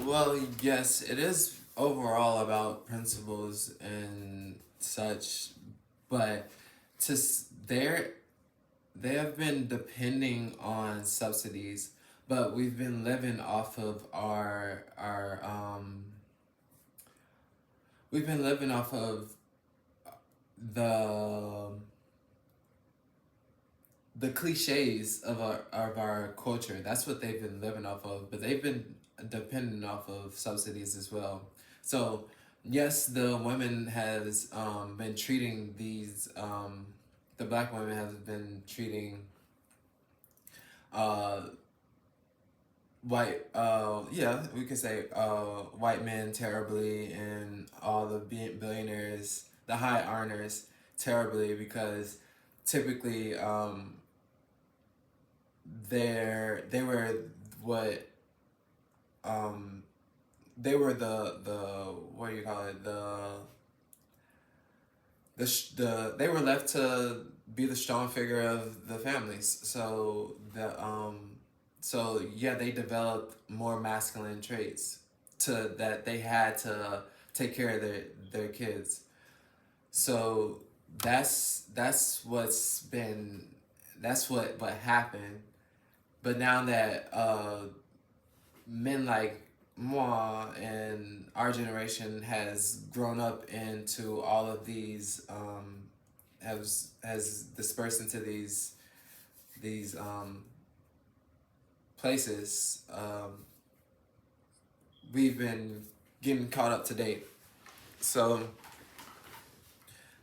Well, yes, it is overall about principles and such, but they have been depending on subsidies, but we've been living off of our we've been living off of the the cliches of our culture. That's what they've been living off of, but they've been dependent off of subsidies as well. So yes, the women has been treating these the black women has been treating uh white yeah, we could say white men terribly, and all the billionaires, the high earners, terribly, because typically they were what um they were the what do you call it, the they were left to be the strong figure of the families. So yeah, they developed more masculine traits to that they had to take care of their kids. So that's what's been that's what happened. But now that men like moi and our generation has grown up into all of these has dispersed into these places, we've been getting caught up to date. So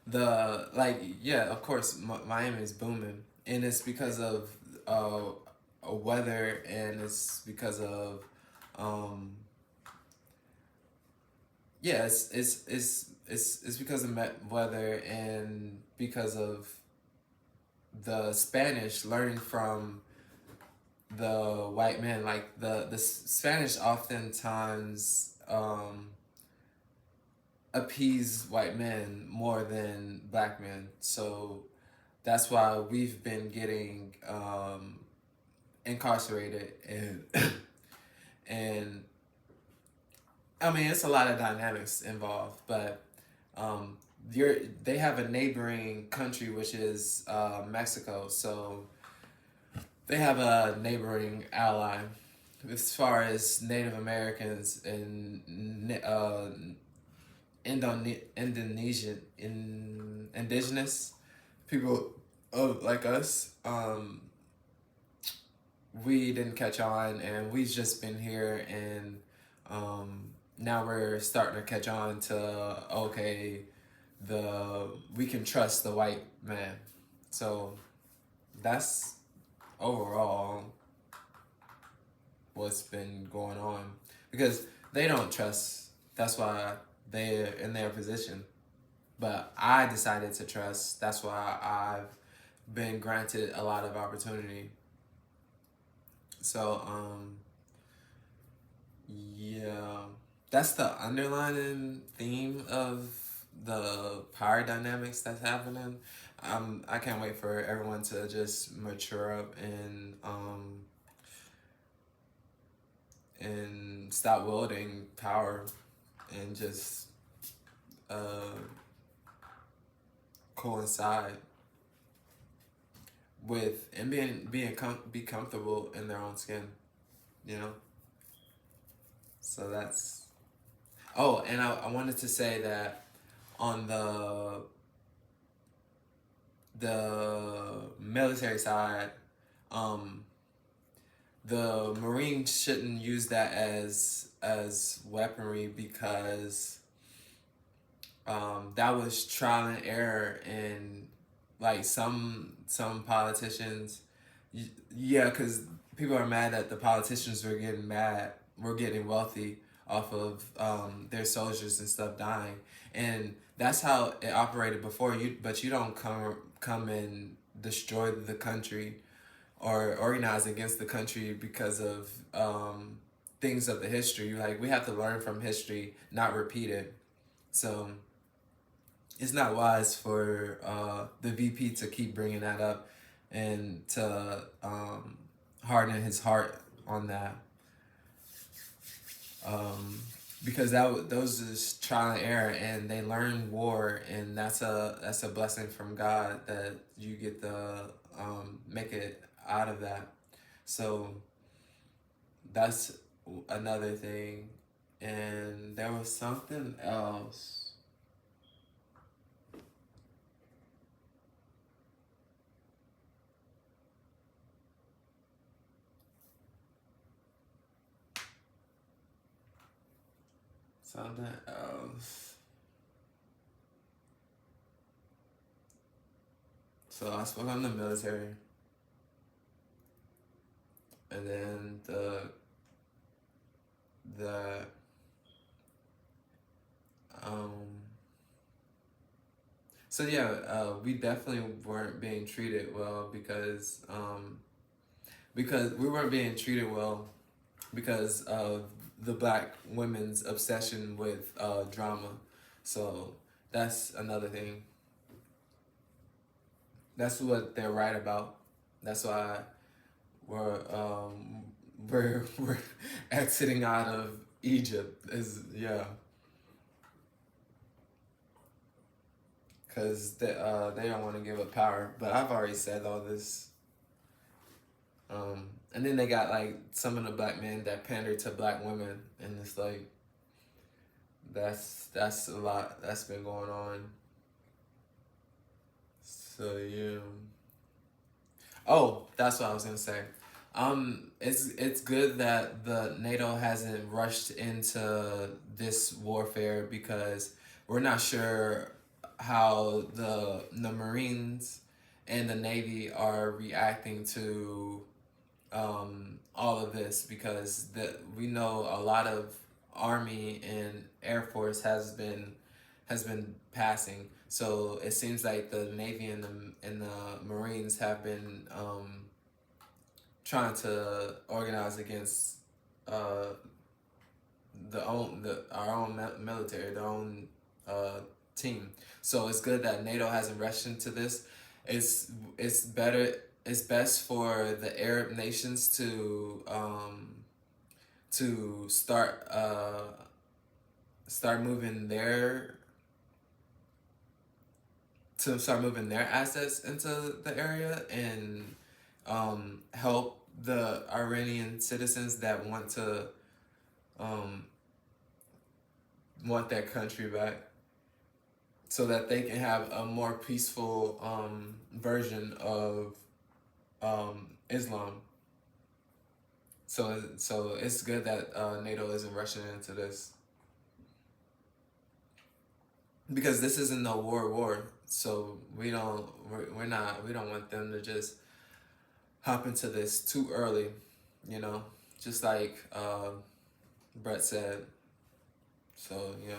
the like yeah, of course, Miami is booming, and it's because of uh weather, and it's because of um yeah, it's because of weather, and because of the Spanish learning from the white men. Like the Spanish oftentimes appease white men more than black men. So that's why we've been getting incarcerated, and and I mean, it's a lot of dynamics involved, but um, they have a neighboring country, which is Mexico. So they have a neighboring ally as far as Native Americans and Indonesian indigenous people of like us. We didn't catch on, and we've just been here, and now we're starting to catch on to okay, the we can trust the white man. So that's overall what's been going on, because they don't trust. That's why they're in their position. But I decided to trust. That's why I've been granted a lot of opportunity. So yeah, that's the underlying theme of the power dynamics that's happening. I can't wait for everyone to just mature up and stop wielding power, and just uh, coincide with and be comfortable in their own skin, you know. So that's oh, and I wanted to say that on the military side, um, the Marines shouldn't use that as weaponry, because that was trial and error, and like some politicians, yeah, because people are mad that the politicians were getting wealthy off of their soldiers and stuff dying, and that's how it operated before. But you don't come and destroy the country or organize against the country because of things of the history. Like, we have to learn from history, not repeat it. So it's not wise for the VP to keep bringing that up, and to harden his heart on that. um, because those is trial and error, and they learn war, and that's a blessing from God that you get to make it out of that. So that's another thing, and there was something else. Something else. So I spoke on the military, and then the um. So yeah, we definitely weren't being treated well because we weren't being treated well because of the black women's obsession with drama. So that's another thing. That's what they're right about. That's why we're we're exiting out of Egypt. Is yeah, because they don't want to give up power. But I've already said all this. And then they got like some of the black men that pander to black women, and it's like that's a lot that's been going on. So yeah. Oh, that's what I was gonna say. It's good that the NATO hasn't rushed into this warfare because we're not sure how the Marines and the Navy are reacting to all of this because we know a lot of Army and Air Force has been passing. So it seems like the Navy and the Marines have been trying to organize against uh, our own military, their own uh, team. So it's good that NATO hasn't rushed into this. It's better. It's best for the Arab nations to start moving their start moving their assets into the area and help the Iranian citizens that um, want their country back, so that they can have a more peaceful version of Islam. So it's good that NATO isn't rushing into this because this isn't no war. So we don't want them to just hop into this too early, you know, just like Brett said. So yeah.